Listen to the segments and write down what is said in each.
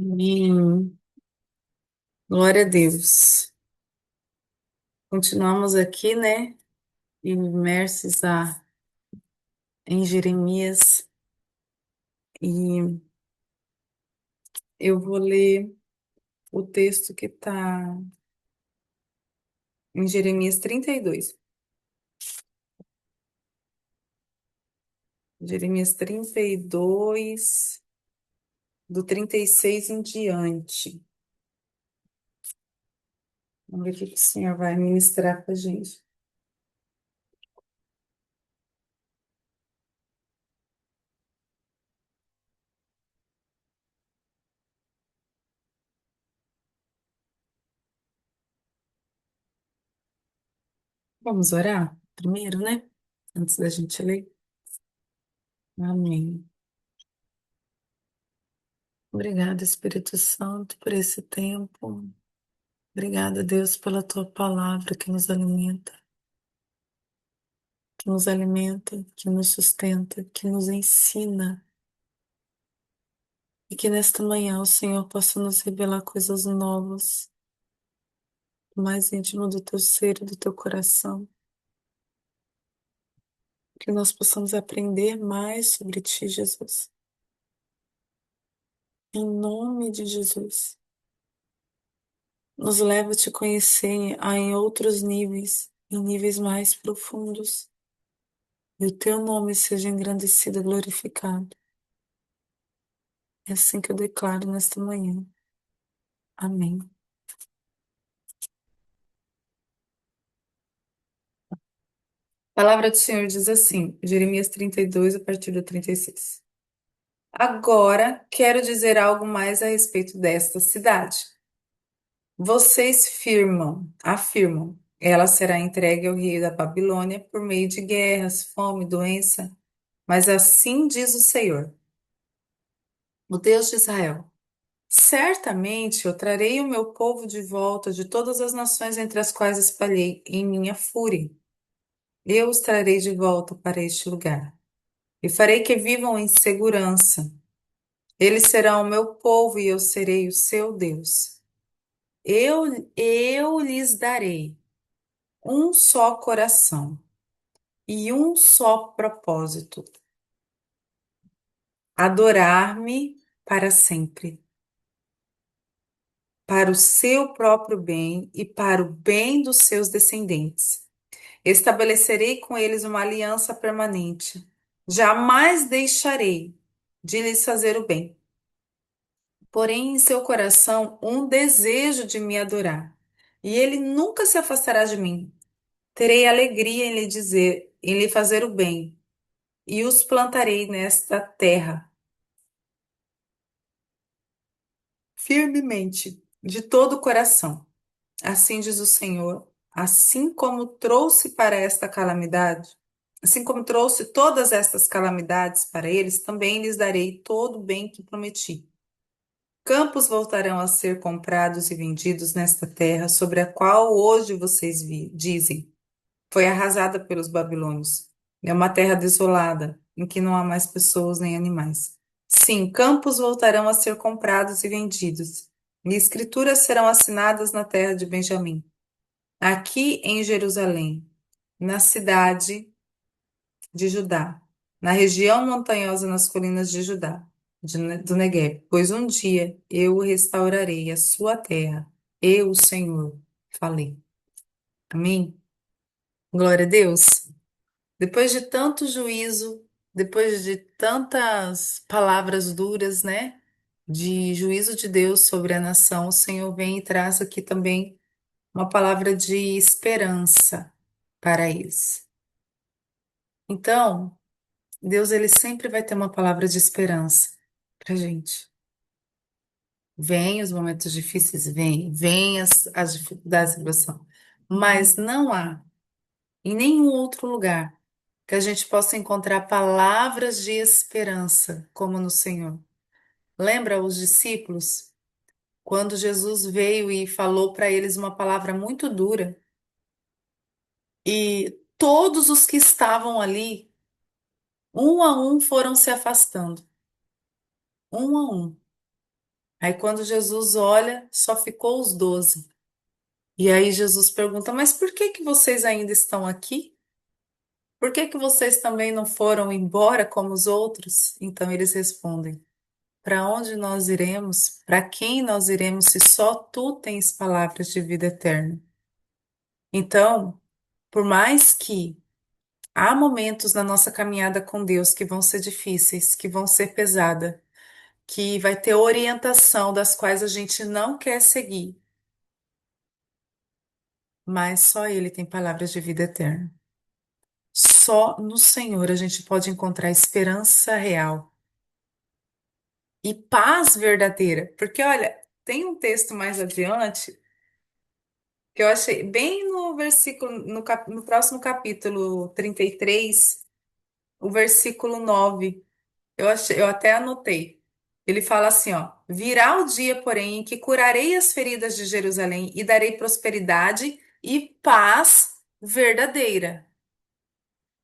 Amém. Glória a Deus. Continuamos aqui, né? Imersos em Jeremias. E eu vou ler o texto que está em Jeremias 32. Jeremias 32, do 36 em diante. Vamos ver o que que o Senhor vai ministrar para a gente. Vamos orar primeiro, né? Antes da gente ler. Amém. Obrigada, Espírito Santo, por esse tempo. Obrigada, Deus, pela tua palavra que nos sustenta, que nos ensina, e que nesta manhã o Senhor possa nos revelar coisas novas, do mais íntimo do teu ser e do teu coração, que nós possamos aprender mais sobre ti, Jesus. Em nome de Jesus, nos leva a te conhecer em outros níveis, em níveis mais profundos, e o teu nome seja engrandecido e glorificado. É assim que eu declaro nesta manhã. Amém. A palavra do Senhor diz assim, Jeremias 32, a partir do 36. Agora quero dizer algo mais a respeito desta cidade. Vocês afirmam, ela será entregue ao rei da Babilônia por meio de guerras, fome, doença. Mas assim diz o Senhor, o Deus de Israel. Certamente eu trarei o meu povo de volta de todas as nações entre as quais espalhei em minha fúria. Eu os trarei de volta para este lugar e farei que vivam em segurança. Eles serão o meu povo e eu serei o seu Deus. Eu lhes darei um só coração e um só propósito: adorar-me para sempre, para o seu próprio bem e para o bem dos seus descendentes. Estabelecerei com eles uma aliança permanente. Jamais deixarei de lhes fazer o bem. Porém, em seu coração um desejo de me adorar, e ele nunca se afastará de mim. Terei alegria em lhe dizer, em lhe fazer o bem, e os plantarei nesta terra firmemente, de todo o coração. Assim diz o Senhor, assim como trouxe todas estas calamidades para eles, também lhes darei todo o bem que prometi. Campos voltarão a ser comprados e vendidos nesta terra sobre a qual hoje vocês dizem, foi arrasada pelos babilônios. É uma terra desolada, em que não há mais pessoas nem animais. Sim, campos voltarão a ser comprados e vendidos, e escrituras serão assinadas na terra de Benjamim, aqui em Jerusalém, na cidade de Judá, na região montanhosa nas colinas de Judá, do Negueb, pois um dia eu restaurarei a sua terra. Eu, o Senhor, falei. Amém? Glória a Deus. Depois de tanto juízo, depois de tantas palavras duras, né? De juízo de Deus sobre a nação, o Senhor vem e traz aqui também uma palavra de esperança para eles. Então, Deus ele sempre vai ter uma palavra de esperança para gente. Vem os momentos difíceis, vem as dificuldades e tribulação, mas não há em nenhum outro lugar que a gente possa encontrar palavras de esperança como no Senhor. Lembra os discípulos quando Jesus veio e falou para eles uma palavra muito dura e todos os que estavam ali, um a um, foram se afastando, um a um. Aí quando Jesus olha, só ficou os 12. E aí Jesus pergunta: Mas por que que vocês ainda estão aqui? Por que que vocês também não foram embora como os outros? Então eles respondem: Para onde nós iremos? Para quem nós iremos se só tu tens palavras de vida eterna? Então, por mais que há momentos na nossa caminhada com Deus que vão ser difíceis, que vão ser pesada, que vai ter orientação das quais a gente não quer seguir, mas só Ele tem palavras de vida eterna. Só no Senhor a gente pode encontrar esperança real e paz verdadeira. Porque, olha, tem um texto mais adiante que eu achei bem no versículo, no próximo capítulo 33, o versículo 9. Eu até anotei. Ele fala assim, ó: Virá o dia, porém, em que curarei as feridas de Jerusalém e darei prosperidade e paz verdadeira.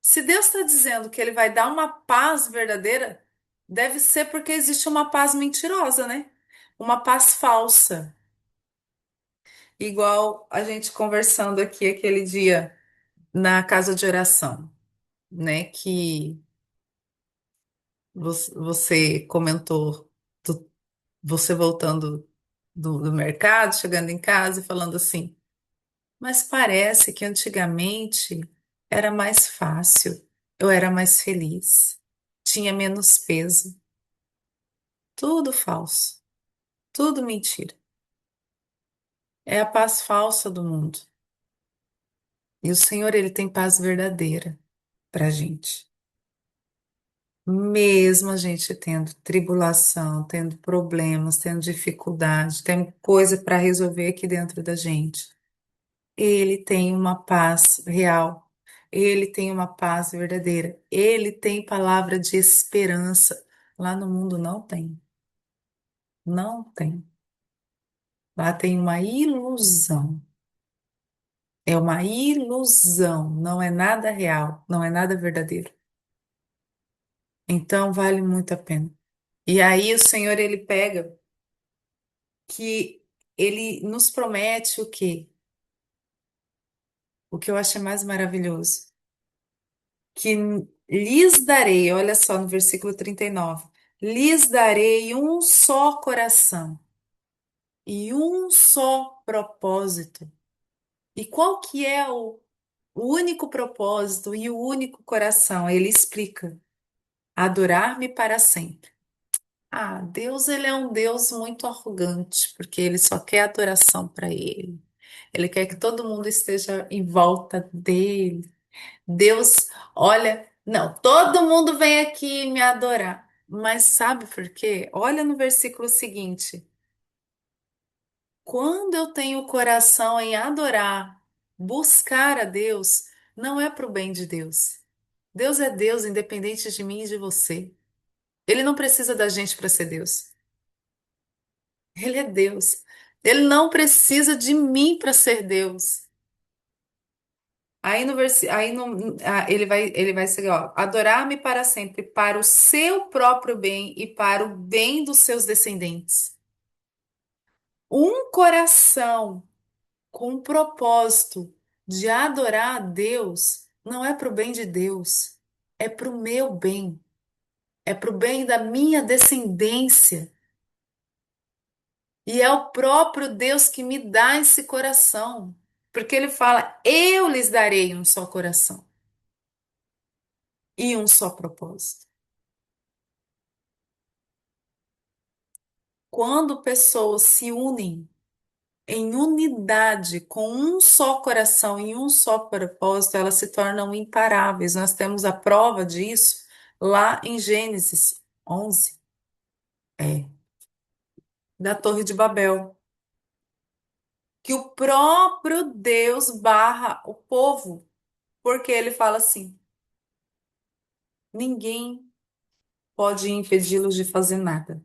Se Deus está dizendo que ele vai dar uma paz verdadeira, deve ser porque existe uma paz mentirosa, né? Uma paz falsa. Igual a gente conversando aqui aquele dia na casa de oração, né? Que você comentou, você voltando do mercado, chegando em casa e falando assim: Mas parece que antigamente era mais fácil, eu era mais feliz, tinha menos peso. Tudo falso, tudo mentira. É a paz falsa do mundo. E o Senhor, ele tem paz verdadeira pra gente. Mesmo a gente tendo tribulação, tendo problemas, tendo dificuldade, tendo coisa para resolver aqui dentro da gente, ele tem uma paz real. Ele tem uma paz verdadeira. Ele tem palavra de esperança. Lá no mundo não tem. Não tem. Lá tem uma ilusão. É uma ilusão, não é nada real, não é nada verdadeiro. Então vale muito a pena. E aí o Senhor ele pega que ele nos promete o quê? O que eu acho mais maravilhoso, que lhes darei, olha só no versículo 39, lhes darei um só coração e um só propósito. E qual que é o único propósito e o único coração? Ele explica: adorar-me para sempre. Ah, Deus, ele é um Deus muito arrogante, porque ele só quer adoração para ele. Ele quer que todo mundo esteja em volta dele. Deus, olha, não, todo mundo vem aqui me adorar. Mas sabe por quê? Olha no versículo seguinte. Quando eu tenho o coração em adorar, buscar a Deus, não é para o bem de Deus. Deus é Deus, independente de mim e de você. Ele não precisa da gente para ser Deus. Ele é Deus. Ele não precisa de mim para ser Deus. Aí no aí no, ele vai seguir, ó, adorar-me para sempre, para o seu próprio bem e para o bem dos seus descendentes. Um coração com o propósito de adorar a Deus não é para o bem de Deus, é para o meu bem, é para o bem da minha descendência. E é o próprio Deus que me dá esse coração. Porque ele fala: Eu lhes darei um só coração e um só propósito. Quando pessoas se unem em unidade, com um só coração e um só propósito, elas se tornam imparáveis. Nós temos a prova disso lá em Gênesis 11, é, da Torre de Babel, que o próprio Deus barra o povo, porque ele fala assim: ninguém pode impedi-los de fazer nada,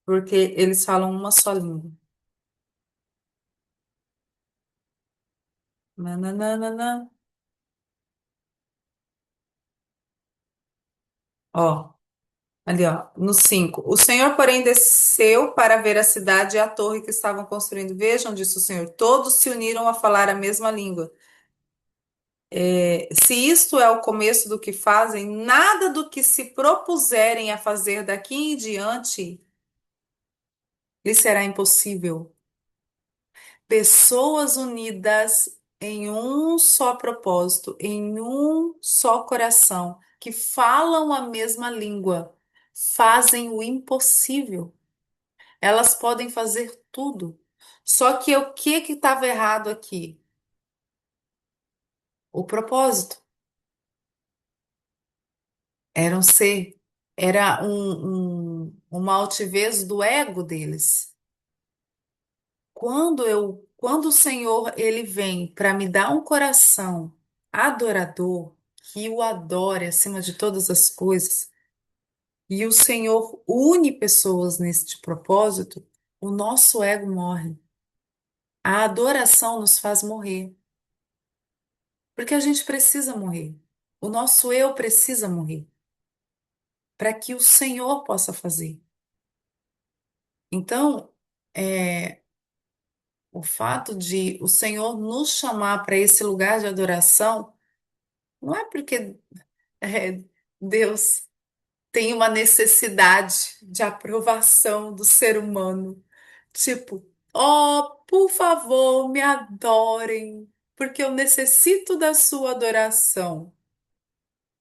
porque eles falam uma só língua. Nananana. Ó, Ali, ó, no 5. O Senhor, porém, desceu para ver a cidade e a torre que estavam construindo. Vejam, disse o Senhor, todos se uniram a falar a mesma língua. Se isto é o começo do que fazem, nada do que se propuserem a fazer daqui em diante lhes será impossível. Pessoas unidas em um só propósito, em um só coração, que falam a mesma língua, fazem o impossível. Elas podem fazer tudo. Só que o que estava errado aqui? O propósito. Era um ser, era uma altivez do ego deles. Quando o Senhor ele vem para me dar um coração adorador, que o adore acima de todas as coisas, e o Senhor une pessoas neste propósito, o nosso ego morre. A adoração nos faz morrer, porque a gente precisa morrer. O nosso eu precisa morrer para que o Senhor possa fazer. Então, é, o fato de o Senhor nos chamar para esse lugar de adoração não é porque é, Deus tem uma necessidade de aprovação do ser humano. Tipo, oh, por favor, me adorem, porque eu necessito da sua adoração.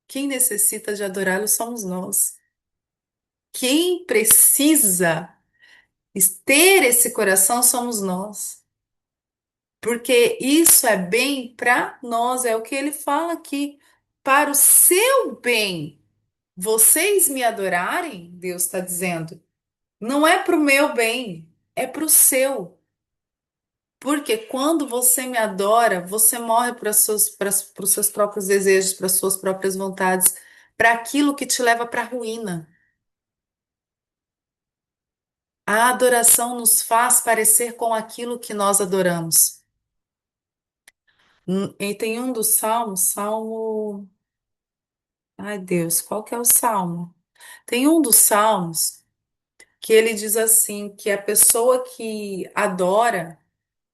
Quem necessita de adorá-lo somos nós. Quem precisa ter esse coração somos nós. Porque isso é bem para nós, é o que ele fala aqui. Para o seu bem, vocês me adorarem, Deus está dizendo, não é para o meu bem, é para o seu. Porque quando você me adora, você morre para os seus próprios desejos, para as suas próprias vontades, para aquilo que te leva para a ruína. A adoração nos faz parecer com aquilo que nós adoramos. E tem um dos salmos, Salmo. Ai, Deus, qual que é o salmo? Tem um dos salmos que ele diz assim, que a pessoa que adora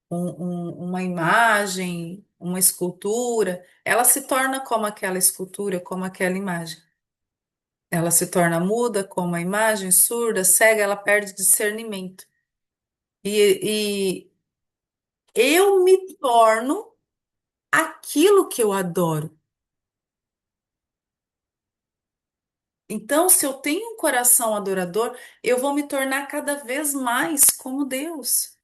uma imagem, uma escultura, ela se torna como aquela escultura, como aquela imagem. Ela se torna muda como a imagem, surda, cega, ela perde discernimento. E eu me torno aquilo que eu adoro. Então, se eu tenho um coração adorador, eu vou me tornar cada vez mais como Deus,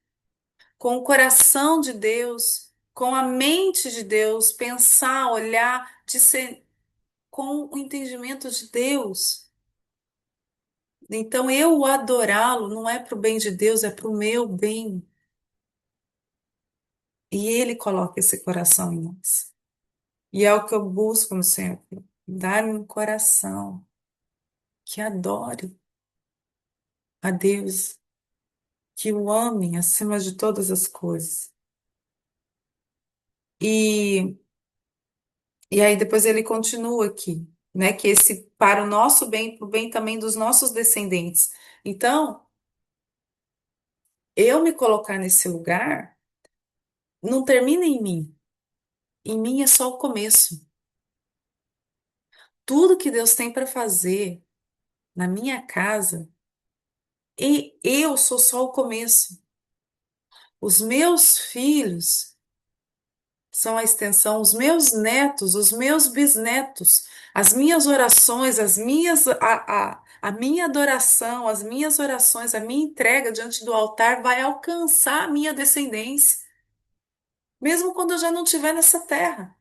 com o coração de Deus, com a mente de Deus, pensar, olhar, com o entendimento de Deus. Então, eu o adorá-lo não é para o bem de Deus, é para o meu bem. E Ele coloca esse coração em nós. E é o que eu busco no Senhor, dar-me um coração que adore a Deus, que o ame acima de todas as coisas. E, e aí depois ele continua aqui, né? Que esse para o nosso bem, para o bem também dos nossos descendentes. Então, eu me colocar nesse lugar não termina em mim. Em mim é só o começo. Tudo que Deus tem para fazer na minha casa, e eu sou só o começo. Os meus filhos são a extensão, os meus netos, os meus bisnetos, as minhas orações, a minha adoração, as minhas orações, a minha entrega diante do altar vai alcançar a minha descendência, mesmo quando eu já não estiver nessa terra,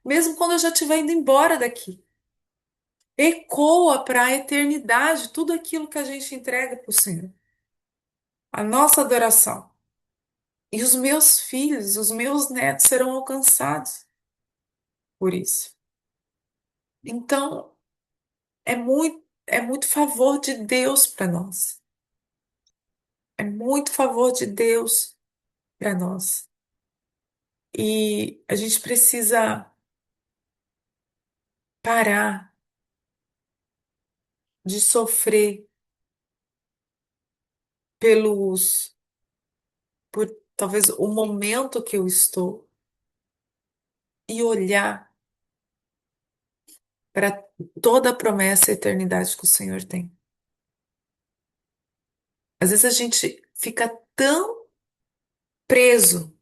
mesmo quando eu já estiver indo embora daqui. Ecoa para a eternidade tudo aquilo que a gente entrega para o Senhor, a nossa adoração. E os meus filhos, os meus netos serão alcançados por isso. Então, é muito favor de Deus para nós. É muito favor de Deus para nós. E a gente precisa parar de sofrer pelos, por talvez o momento que eu estou e olhar para toda a promessa e eternidade que o Senhor tem. Às vezes a gente fica tão preso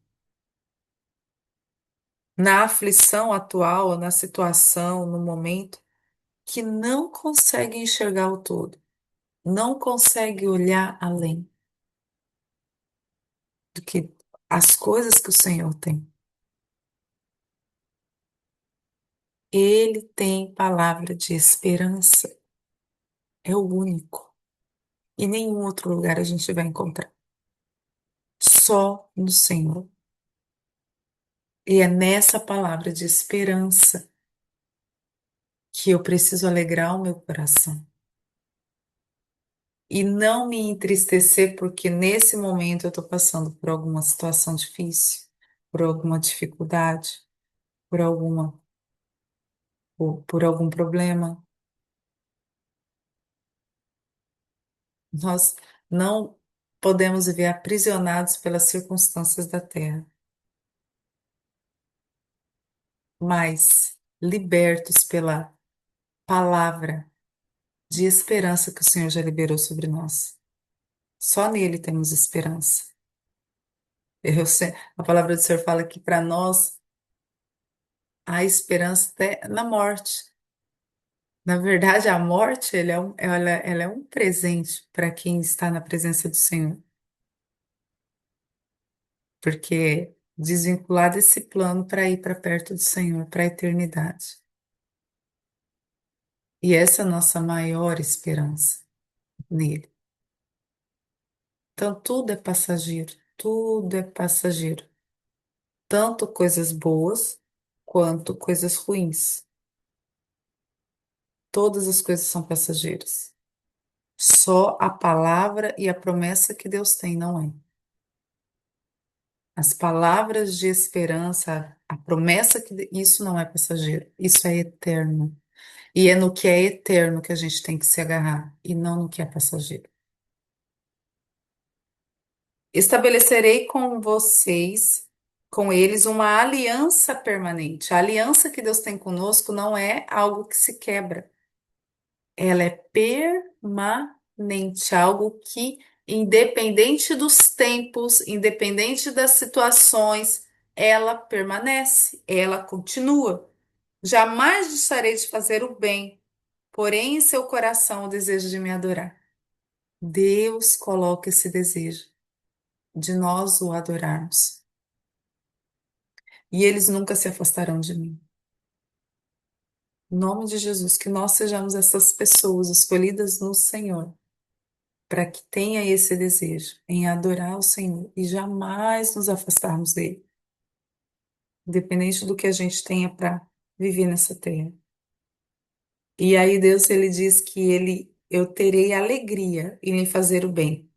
na aflição atual, na situação, no momento, que não consegue enxergar o todo, não consegue olhar além do que as coisas que o Senhor tem. Ele tem palavra de esperança, é o único. E nenhum outro lugar a gente vai encontrar. Só no Senhor. E é nessa palavra de esperança que eu preciso alegrar o meu coração. E não me entristecer porque nesse momento eu estou passando por alguma situação difícil, por alguma dificuldade, por por algum problema. Nós não podemos viver aprisionados pelas circunstâncias da terra, mas libertos pela palavra de esperança que o Senhor já liberou sobre nós. Só nele temos esperança. A palavra do Senhor fala que para nós há esperança até na morte. Na verdade, a morte ela é um presente para quem está na presença do Senhor, porque desvincular desse plano para ir para perto do Senhor, para a eternidade. E essa é a nossa maior esperança nele. Então, tudo é passageiro, tudo é passageiro. Tanto coisas boas quanto coisas ruins. Todas as coisas são passageiras. Só a palavra e a promessa que Deus tem não é. As palavras de esperança, a promessa que isso não é passageiro, isso é eterno. E é no que é eterno que a gente tem que se agarrar, e não no que é passageiro. Estabelecerei com vocês, com eles, uma aliança permanente. A aliança que Deus tem conosco não é algo que se quebra. Ela é permanente, algo que, independente dos tempos, independente das situações, ela permanece, ela continua. Jamais deixarei de fazer o bem, porém em seu coração o desejo de me adorar. Deus coloca esse desejo de nós o adorarmos, e eles nunca se afastarão de mim. Em nome de Jesus, que nós sejamos essas pessoas escolhidas no Senhor para que tenha esse desejo em adorar o Senhor e jamais nos afastarmos dele, independente do que a gente tenha para viver nessa terra. E aí Deus ele diz que eu terei alegria em lhe fazer o bem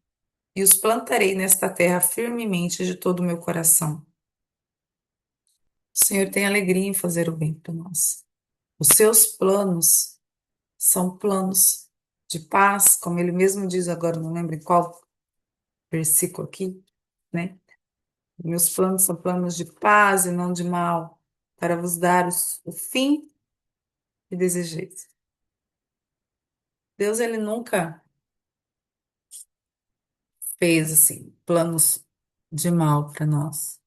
e os plantarei nesta terra firmemente de todo o meu coração. O Senhor tem alegria em fazer o bem para nós. Os seus planos são planos de paz, como ele mesmo diz agora, não lembro em qual versículo aqui, né? Meus planos são planos de paz e não de mal, para vos dar o fim que desejeis. Deus, ele nunca fez assim planos de mal para nós.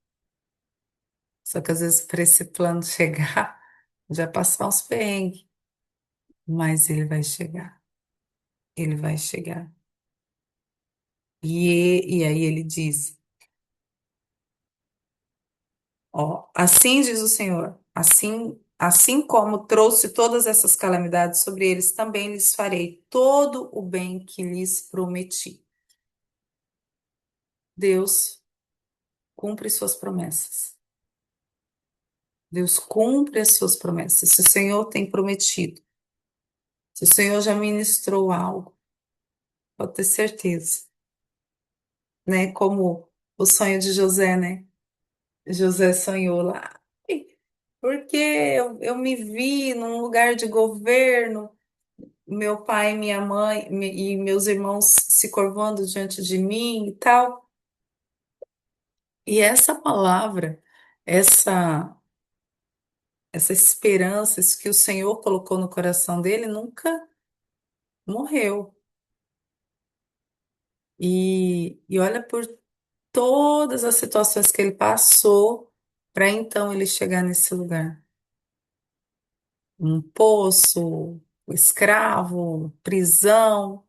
Só que às vezes para esse plano chegar, já passar uns perrengues, mas ele vai chegar. Ele vai chegar. E aí ele diz, ó, assim diz o Senhor, assim como trouxe todas essas calamidades sobre eles, também lhes farei todo o bem que lhes prometi. Deus cumpre suas promessas. Deus cumpre as suas promessas. Se o Senhor tem prometido, se o Senhor já ministrou algo, pode ter certeza, né? Como o sonho de José, né? José sonhou lá. Porque eu me vi num lugar de governo meu pai, minha mãe e meus irmãos se curvando diante de mim e tal. E essa palavra, essa essa esperança, isso que o Senhor colocou no coração dele, nunca morreu. E olha por todas as situações que ele passou para então ele chegar nesse lugar. Um poço, escravo, prisão,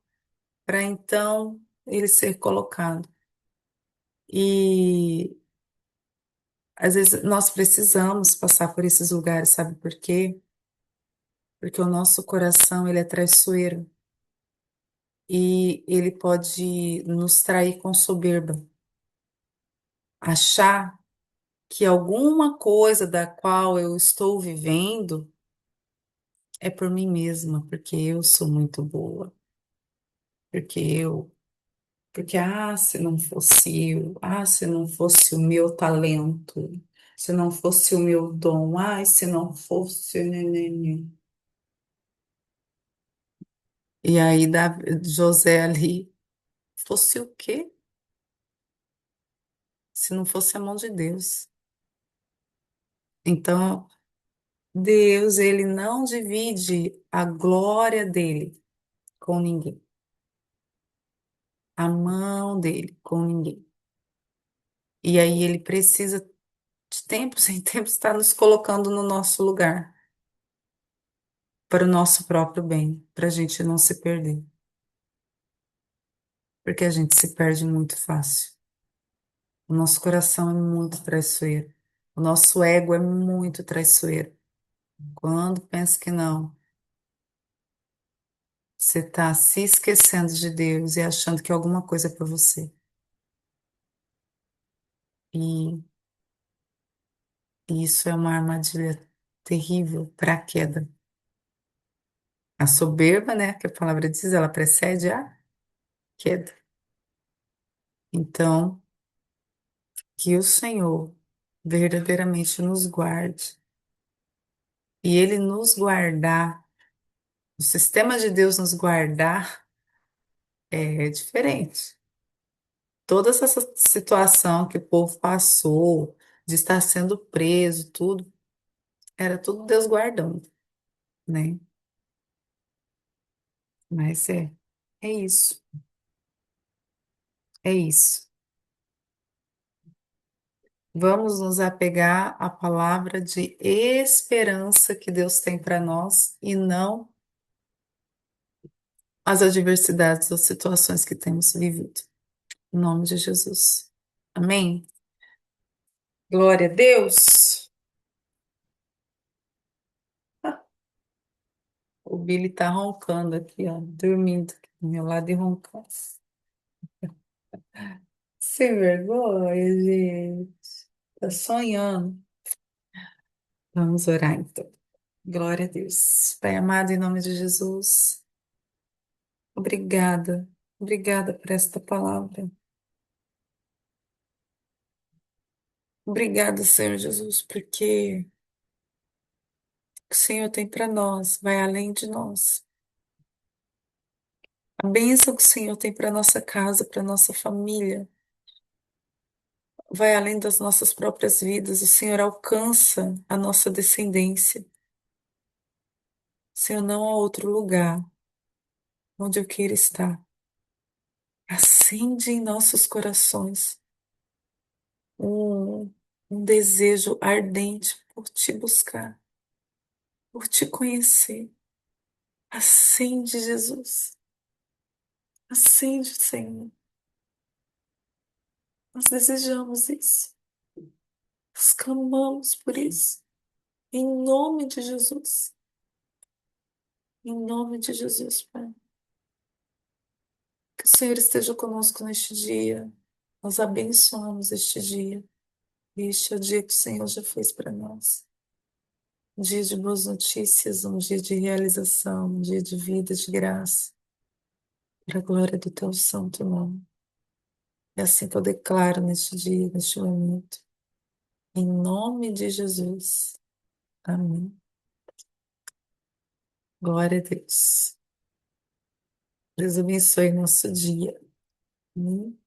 para então ele ser colocado. E às vezes nós precisamos passar por esses lugares, sabe por quê? Porque o nosso coração, ele é traiçoeiro e ele pode nos trair com soberba, achar que alguma coisa da qual eu estou vivendo é por mim mesma, porque eu sou muito boa, porque eu, porque se não fosse eu, se não fosse o meu talento, se não fosse o meu dom, se não fosse. Neném. E aí José ali, fosse o quê? Se não fosse a mão de Deus. Então, Deus, ele não divide a glória dele com ninguém, a mão dele com ninguém. E aí ele precisa, de tempos em tempos, estar nos colocando no nosso lugar, para o nosso próprio bem, para a gente não se perder, porque a gente se perde muito fácil. O nosso coração é muito traiçoeiro, o nosso ego é muito traiçoeiro. Quando pensa que não, você está se esquecendo de Deus e achando que alguma coisa é para você. E isso é uma armadilha terrível para a queda. A soberba, né, que a palavra diz, ela precede a queda. Então, que o Senhor verdadeiramente nos guarde. E Ele nos guardar, o sistema de Deus nos guardar é diferente. Toda essa situação que o povo passou, de estar sendo preso, tudo, era tudo Deus guardando, né? Mas é isso, é isso. Vamos nos apegar à palavra de esperança que Deus tem para nós e não às adversidades ou situações que temos vivido. Em nome de Jesus. Amém? Glória a Deus. Ah, o Billy tá roncando aqui, ó, dormindo aqui do meu lado e roncando. Sem vergonha, gente. Tá sonhando. Vamos orar então. Glória a Deus. Pai amado, em nome de Jesus, obrigada. Obrigada por esta palavra. Obrigada, Senhor Jesus, porque o que o Senhor tem para nós vai além de nós. A bênção que o Senhor tem para nossa casa, para nossa família, vai além das nossas próprias vidas. O Senhor alcança a nossa descendência. Senhor, não há outro lugar onde eu queira estar. Acende em nossos corações um, um desejo ardente por te buscar, por te conhecer. Acende, Jesus. Acende, Senhor. Nós desejamos isso. Nós clamamos por isso. Em nome de Jesus. Em nome de Jesus, Pai. Que o Senhor esteja conosco neste dia. Nós abençoamos este dia. Este é o dia que o Senhor já fez para nós. Um dia de boas notícias, um dia de realização, um dia de vida, de graça. Para a glória do teu santo nome. É assim que eu declaro neste dia, neste momento. Em nome de Jesus. Amém. Glória a Deus. Deus abençoe nosso dia. Amém.